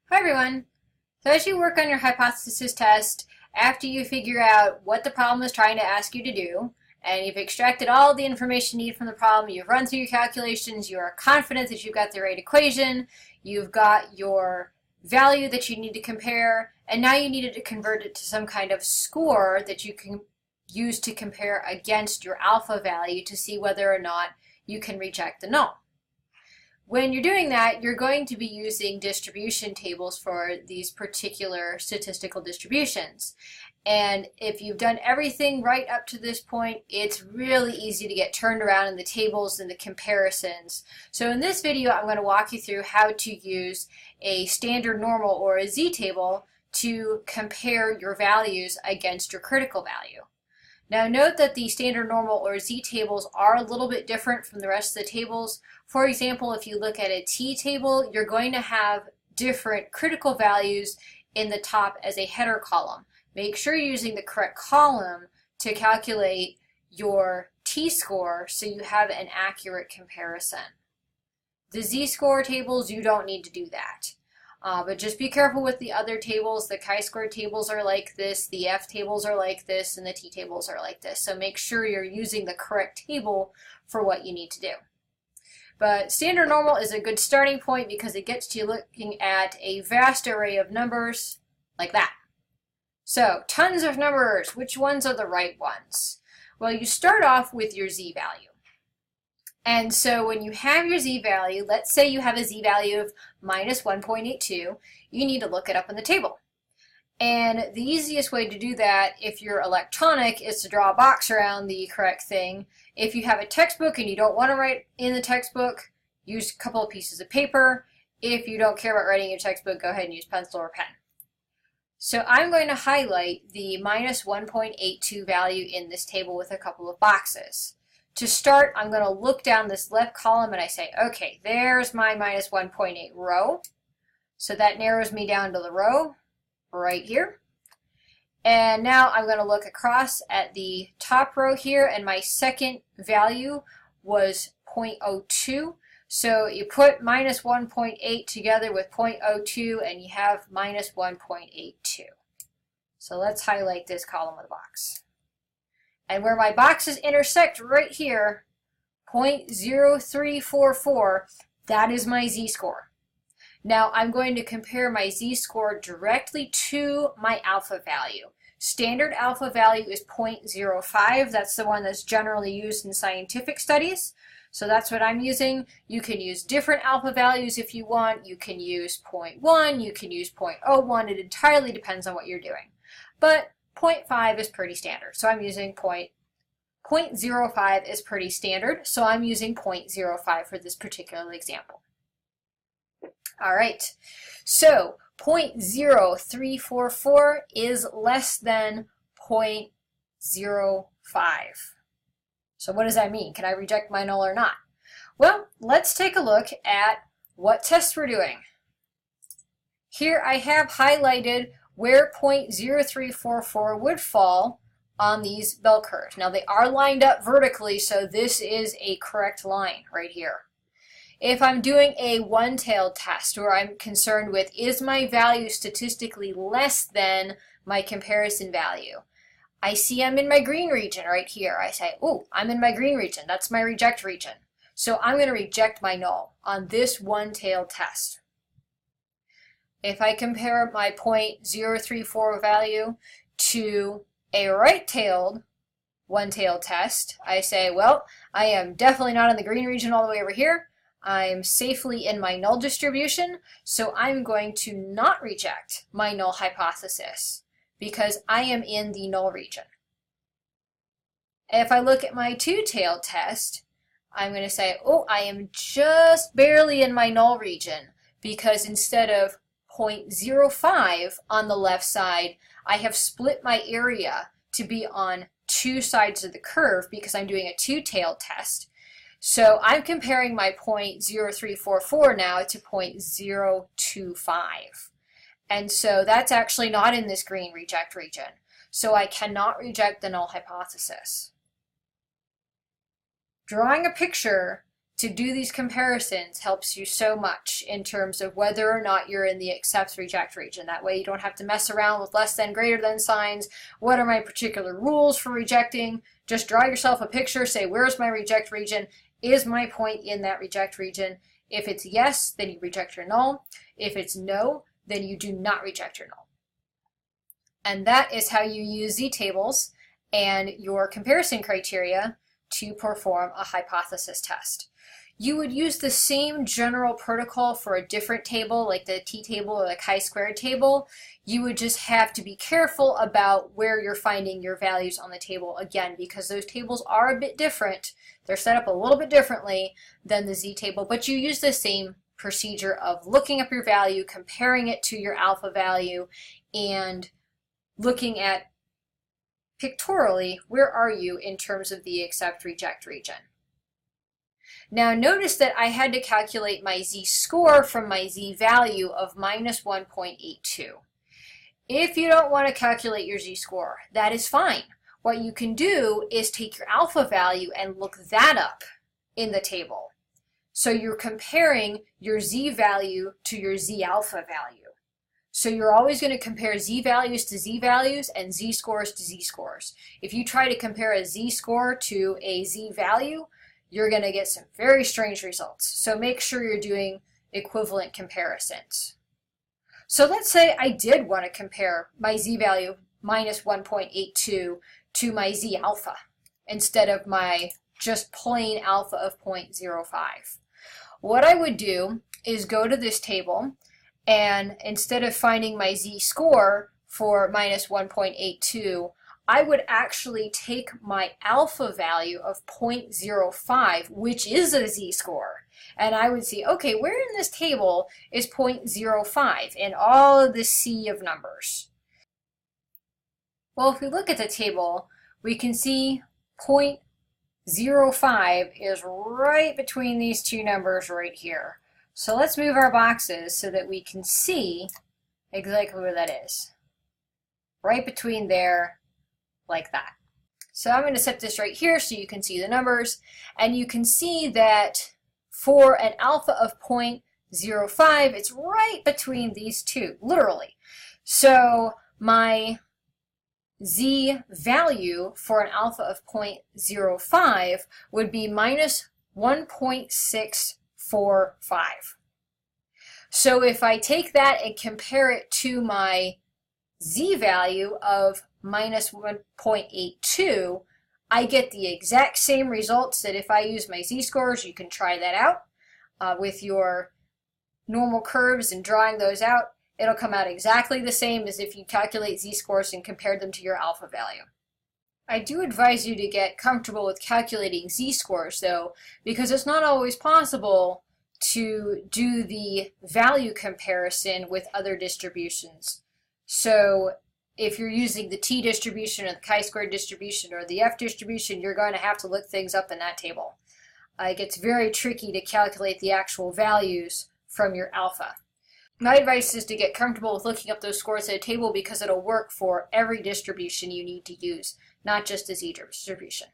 Hi everyone! So as you work on your hypothesis test, after you figure out what the problem is trying to ask you to do, and you've extracted all the information you need from the problem, you've run through your calculations, you are confident that you've got the right equation, you've got your value that you need to compare, and now you needed to convert it to some kind of score that you can use to compare against your alpha value to see whether or not you can reject the null. When you're doing that, you're going to be using distribution tables for these particular statistical distributions. And if you've done everything right up to this point, it's really easy to get turned around in the tables and the comparisons. So in this video, I'm going to walk you through how to use a standard normal or a z-table to compare your values against your critical value. Now note that the standard normal or z-tables are a little bit different from the rest of the tables. For example, if you look at a t-table, you're going to have different critical values in the top as a header column. Make sure you're using the correct column to calculate your t-score so you have an accurate comparison. The z-score tables, you don't need to do that. But just be careful with the other tables. The chi-square tables are like this, the f tables are like this, and the t tables are like this. So make sure you're using the correct table for what you need to do. But standard normal is a good starting point because it gets you looking at a vast array of numbers like that. So tons of numbers. Which ones are the right ones? Well, you start off with your z-value. And so when you have your z-value, let's say you have a z-value of minus 1.82, you need to look it up in the table. And the easiest way to do that, if you're electronic, is to draw a box around the correct thing. If you have a textbook and you don't want to write in the textbook, use a couple of pieces of paper. If you don't care about writing in your textbook, go ahead and use pencil or pen. So I'm going to highlight the minus 1.82 value in this table with a couple of boxes. To start, I'm going to look down this left column and I say, okay, there's my minus 1.8 row. So that narrows me down to the row right here. And now I'm going to look across at the top row here, and my second value was 0.02. So you put minus 1.8 together with 0.02 and you have minus 1.82. So let's highlight this column of the box. And where my boxes intersect right here, 0.0344, that is my z-score. Now I'm going to compare my z-score directly to my alpha value. Standard alpha value is 0.05. That's the one that's generally used in scientific studies. So that's what I'm using. You can use different alpha values if you want. You can use 0.1, you can use 0.01. It entirely depends on what you're doing. But 0.5 is pretty standard, so I'm using 0.05 is pretty standard, so I'm using 0.05 for this particular example. All right, so 0.0344 is less than 0.05. So what does that mean? Can I reject my null or not? Well, let's take a look at what tests we're doing. Here I have highlighted where 0.0344 would fall on these bell curves. Now they are lined up vertically, so this is a correct line right here. If I'm doing a one-tailed test where I'm concerned with, is my value statistically less than my comparison value? I see I'm in my green region right here. I say, oh, I'm in my green region. That's my reject region. So I'm going to reject my null on this one-tailed test. If I compare my 0.034 value to a right-tailed one-tailed test, I say, well, I am definitely not in the green region all the way over here. I'm safely in my null distribution, so I'm going to not reject my null hypothesis because I am in the null region. If I look at my two-tailed test, I'm going to say, oh, I am just barely in my null region because instead of 0.05 on the left side, I have split my area to be on two sides of the curve because I'm doing a two-tailed test. So I'm comparing my 0.0344 now to 0.025. And so that's actually not in this green reject region. So I cannot reject the null hypothesis. Drawing a picture to do these comparisons helps you so much in terms of whether or not you're in the accept reject region. That way you don't have to mess around with less than greater than signs. What are my particular rules for rejecting? Just draw yourself a picture, say where's my reject region? Is my point in that reject region? If it's yes, then you reject your null. If it's no, then you do not reject your null. And that is how you use ZTables and your comparison criteria to perform a hypothesis test. You would use the same general protocol for a different table, like the t-table or the chi-squared table. You would just have to be careful about where you're finding your values on the table, again, because those tables are a bit different. They're set up a little bit differently than the z-table, but you use the same procedure of looking up your value, comparing it to your alpha value, and looking at pictorially, where are you in terms of the accept-reject region. Now notice that I had to calculate my z-score from my z-value of minus 1.82. If you don't want to calculate your z-score, that is fine. What you can do is take your alpha value and look that up in the table. So you're comparing your z-value to your z-alpha value. So you're always going to compare z-values to z-values and z-scores to z-scores. If you try to compare a z-score to a z-value, you're going to get some very strange results. So make sure you're doing equivalent comparisons. So let's say I did want to compare my z-value minus 1.82 to my z-alpha instead of my just plain alpha of 0.05. What I would do is go to this table, and instead of finding my z-score for minus 1.82, I would actually take my alpha value of 0.05, which is a z-score, and I would see, okay, where in this table is 0.05 in all of this sea of numbers? Well, if we look at the table, we can see 0.05 is right between these two numbers right here. So let's move our boxes so that we can see exactly where that is. Right between there, like that. So I'm going to set this right here so you can see the numbers, and you can see that for an alpha of 0.05, it's right between these two, literally. So my z value for an alpha of 0.05 would be minus 1.645. So if I take that and compare it to my z value of minus 1.82, I get the exact same results that if I use my z-scores. You can try that out with your normal curves and drawing those out. It'll come out exactly the same as if you calculate z-scores and compare them to your alpha value. I do advise you to get comfortable with calculating z-scores though, because it's not always possible to do the value comparison with other distributions. So if you're using the t distribution or the chi-squared distribution or the f distribution, you're going to have to look things up in that table. It gets very tricky to calculate the actual values from your alpha. My advice is to get comfortable with looking up those scores at a table because it'll work for every distribution you need to use, not just a z distribution.